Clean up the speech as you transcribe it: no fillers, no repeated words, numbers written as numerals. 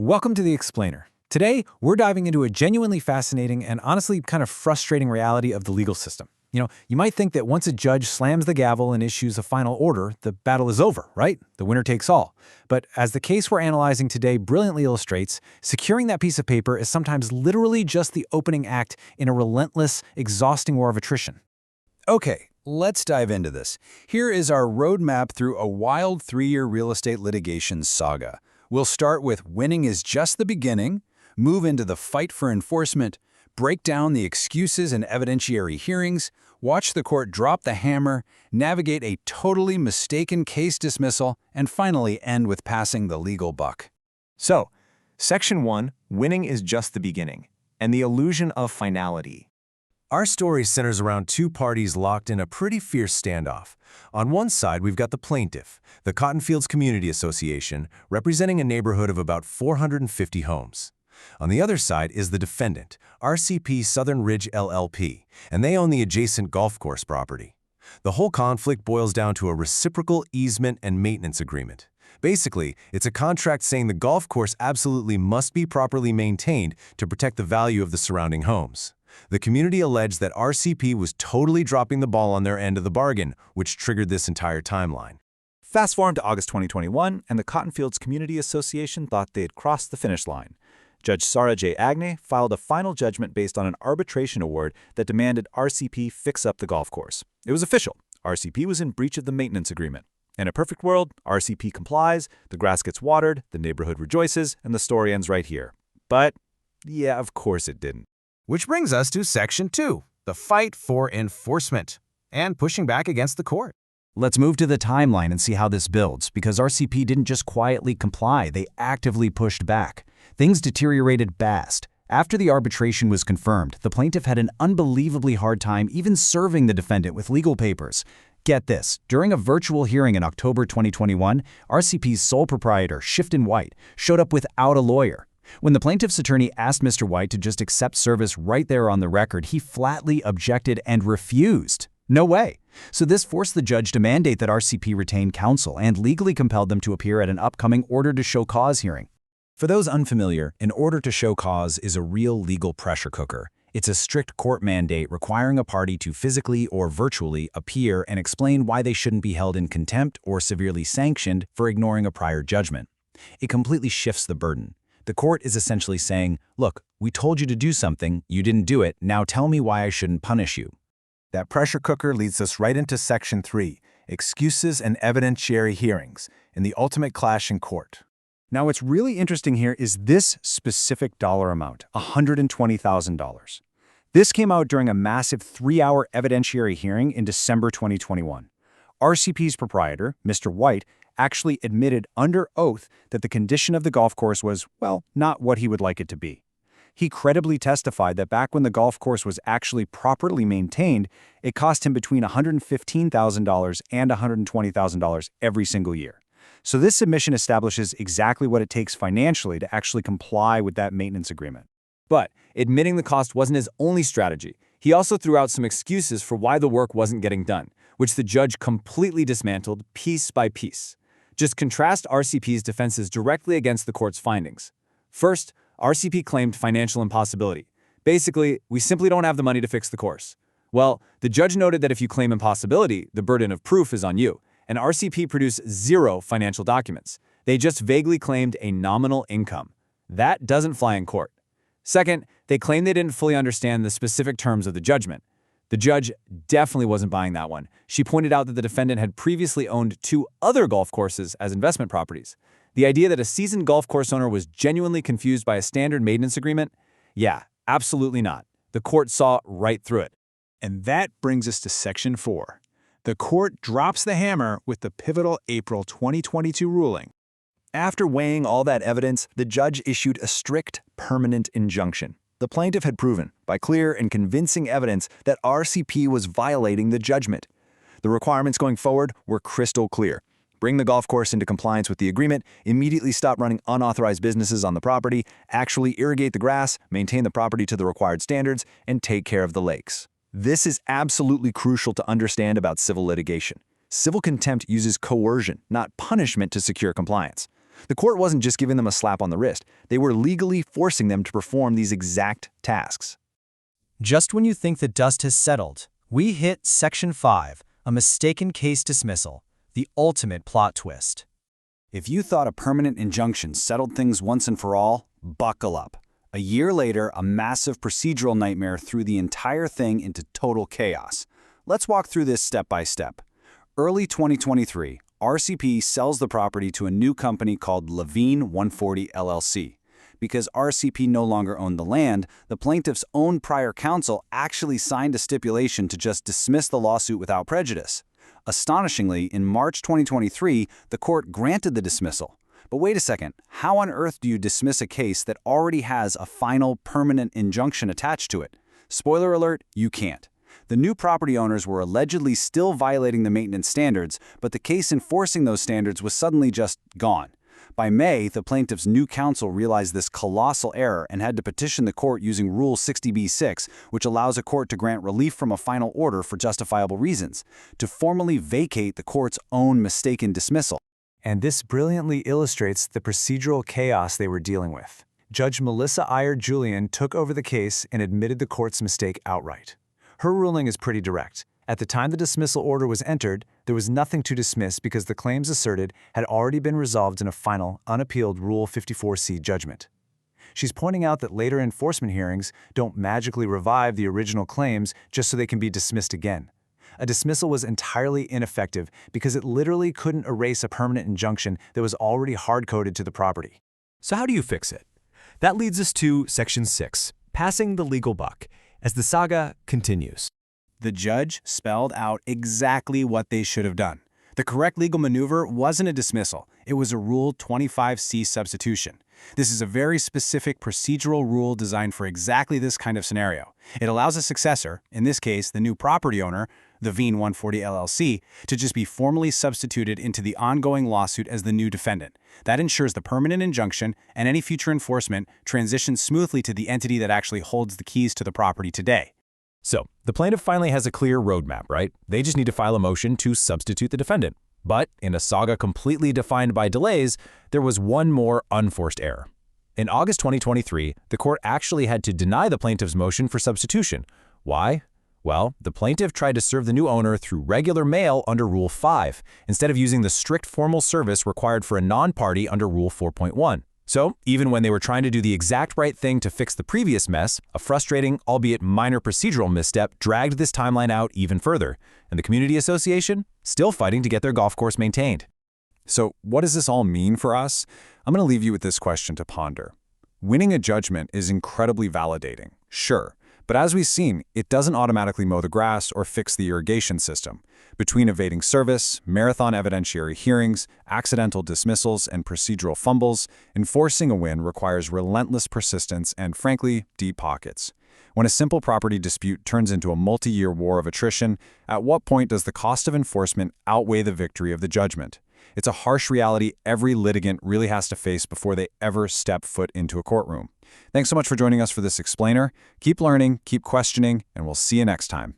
Welcome to The Explainer. Today, we're diving into a genuinely fascinating and honestly kind of frustrating reality of the legal system. You might think that once a judge slams the gavel and issues a final order, the battle is over, right? The winner takes all. But as the case we're analyzing today brilliantly illustrates, securing that piece of paper is sometimes literally just the opening act in a relentless, exhausting war of attrition. Okay, let's dive into this. Here is our roadmap through a wild 3-year real estate litigation saga. We'll start with winning is just the beginning, move into the fight for enforcement, break down the excuses and evidentiary hearings, watch the court drop the hammer, navigate a totally mistaken case dismissal, and finally end with passing the legal buck. So, Section 1, winning is just the beginning, and the illusion of finality. Our story centers around two parties locked in a pretty fierce standoff. On one side, we've got the plaintiff, the Cottonfields Community Association, representing a neighborhood of about 450 homes. On the other side is the defendant, RCP Southern Ridge LLP, and they own the adjacent golf course property. The whole conflict boils down to a reciprocal easement and maintenance agreement. Basically, it's a contract saying the golf course absolutely must be properly maintained to protect the value of the surrounding homes. The community alleged that RCP was totally dropping the ball on their end of the bargain, which triggered this entire timeline. Fast forward to August 2021, and the Cottonfields Community Association thought they had crossed the finish line. Judge Sarah J. Agney filed a final judgment based on an arbitration award that demanded RCP fix up the golf course. It was official. RCP was in breach of the maintenance agreement. In a perfect world, RCP complies, the grass gets watered, the neighborhood rejoices, and the story ends right here. But, yeah, of course it didn't. Which brings us to Section 2, the fight for enforcement, and pushing back against the court. Let's move to the timeline and see how this builds, because RCP didn't just quietly comply, they actively pushed back. Things deteriorated fast. After the arbitration was confirmed, the plaintiff had an unbelievably hard time even serving the defendant with legal papers. Get this, during a virtual hearing in October 2021, RCP's sole proprietor, Shifton White, showed up without a lawyer. When the plaintiff's attorney asked Mr. White to just accept service right there on the record, he flatly objected and refused. No way. So this forced the judge to mandate that RCP retain counsel and legally compelled them to appear at an upcoming order to show cause hearing. For those unfamiliar, an order to show cause is a real legal pressure cooker. It's a strict court mandate requiring a party to physically or virtually appear and explain why they shouldn't be held in contempt or severely sanctioned for ignoring a prior judgment. It completely shifts the burden. The court is essentially saying, look, we told you to do something, you didn't do it, now tell me why I shouldn't punish you. That pressure cooker leads us right into Section 3, excuses and evidentiary hearings, and the ultimate clash in court. Now, what's really interesting here is this specific dollar amount, $120,000. This came out during a massive 3-hour evidentiary hearing in December 2021. RCP's proprietor, Mr. White, actually admitted under oath that the condition of the golf course was, well, not what he would like it to be. He credibly testified that back when the golf course was actually properly maintained, it cost him between $115,000 and $120,000 every single year. So this submission establishes exactly what it takes financially to actually comply with that maintenance agreement. But admitting the cost wasn't his only strategy. He also threw out some excuses for why the work wasn't getting done, which the judge completely dismantled piece by piece. Just contrast RCP's defenses directly against the court's findings. First, RCP claimed financial impossibility. Basically, we simply don't have the money to fix the course. Well, the judge noted that if you claim impossibility, the burden of proof is on you, and RCP produced 0 financial documents. They just vaguely claimed a nominal income. That doesn't fly in court. Second, they claimed they didn't fully understand the specific terms of the judgment. The judge definitely wasn't buying that one. She pointed out that the defendant had previously owned 2 other golf courses as investment properties. The idea that a seasoned golf course owner was genuinely confused by a standard maintenance agreement? Yeah, absolutely not. The court saw right through it. And that brings us to Section 4. The court drops the hammer with the pivotal April 2022 ruling. After weighing all that evidence, the judge issued a strict, permanent injunction. The plaintiff had proven, by clear and convincing evidence, that RCP was violating the judgment. The requirements going forward were crystal clear. Bring the golf course into compliance with the agreement, immediately stop running unauthorized businesses on the property, actually irrigate the grass, maintain the property to the required standards, and take care of the lakes. This is absolutely crucial to understand about civil litigation. Civil contempt uses coercion, not punishment, to secure compliance. The court wasn't just giving them a slap on the wrist. They were legally forcing them to perform these exact tasks. Just when you think the dust has settled, we hit Section 5, a mistaken case dismissal, the ultimate plot twist. If you thought a permanent injunction settled things once and for all, buckle up. A year later, a massive procedural nightmare threw the entire thing into total chaos. Let's walk through this step by step. Early 2023, RCP sells the property to a new company called Levine 140 LLC. Because RCP no longer owned the land, the plaintiff's own prior counsel actually signed a stipulation to just dismiss the lawsuit without prejudice. Astonishingly, in March 2023, the court granted the dismissal. But wait a second, how on earth do you dismiss a case that already has a final permanent injunction attached to it? Spoiler alert, you can't. The new property owners were allegedly still violating the maintenance standards, but the case enforcing those standards was suddenly just gone. By May, the plaintiff's new counsel realized this colossal error and had to petition the court using Rule 60b-6, which allows a court to grant relief from a final order for justifiable reasons, to formally vacate the court's own mistaken dismissal. And this brilliantly illustrates the procedural chaos they were dealing with. Judge Melissa Iyer-Julian took over the case and admitted the court's mistake outright. Her ruling is pretty direct. At the time the dismissal order was entered, there was nothing to dismiss because the claims asserted had already been resolved in a final, unappealed Rule 54C judgment. She's pointing out that later enforcement hearings don't magically revive the original claims just so they can be dismissed again. A dismissal was entirely ineffective because it literally couldn't erase a permanent injunction that was already hard-coded to the property. So how do you fix it? That leads us to Section 6, passing the legal buck, as the saga continues. The judge spelled out exactly what they should have done. The correct legal maneuver wasn't a dismissal. It was a Rule 25C substitution. This is a very specific procedural rule designed for exactly this kind of scenario. It allows a successor, in this case the new property owner, the Levine 140 LLC, to just be formally substituted into the ongoing lawsuit as the new defendant. That ensures the permanent injunction and any future enforcement transitions smoothly to the entity that actually holds the keys to the property today. So, the plaintiff finally has a clear roadmap, right? They just need to file a motion to substitute the defendant. But in a saga completely defined by delays, there was one more unforced error. In August 2023, the court actually had to deny the plaintiff's motion for substitution. Why? Well, the plaintiff tried to serve the new owner through regular mail under Rule 5, instead of using the strict formal service required for a non-party under Rule 4.1. So, even when they were trying to do the exact right thing to fix the previous mess, a frustrating, albeit minor procedural misstep dragged this timeline out even further, and the community association still fighting to get their golf course maintained. So, what does this all mean for us? I'm going to leave you with this question to ponder. Winning a judgment is incredibly validating, sure, but as we've seen, it doesn't automatically mow the grass or fix the irrigation system. Between evading service, marathon evidentiary hearings, accidental dismissals, and procedural fumbles, enforcing a win requires relentless persistence and, frankly, deep pockets. When a simple property dispute turns into a multi-year war of attrition, at what point does the cost of enforcement outweigh the victory of the judgment? It's a harsh reality every litigant really has to face before they ever step foot into a courtroom. Thanks so much for joining us for this explainer. Keep learning, keep questioning, and we'll see you next time.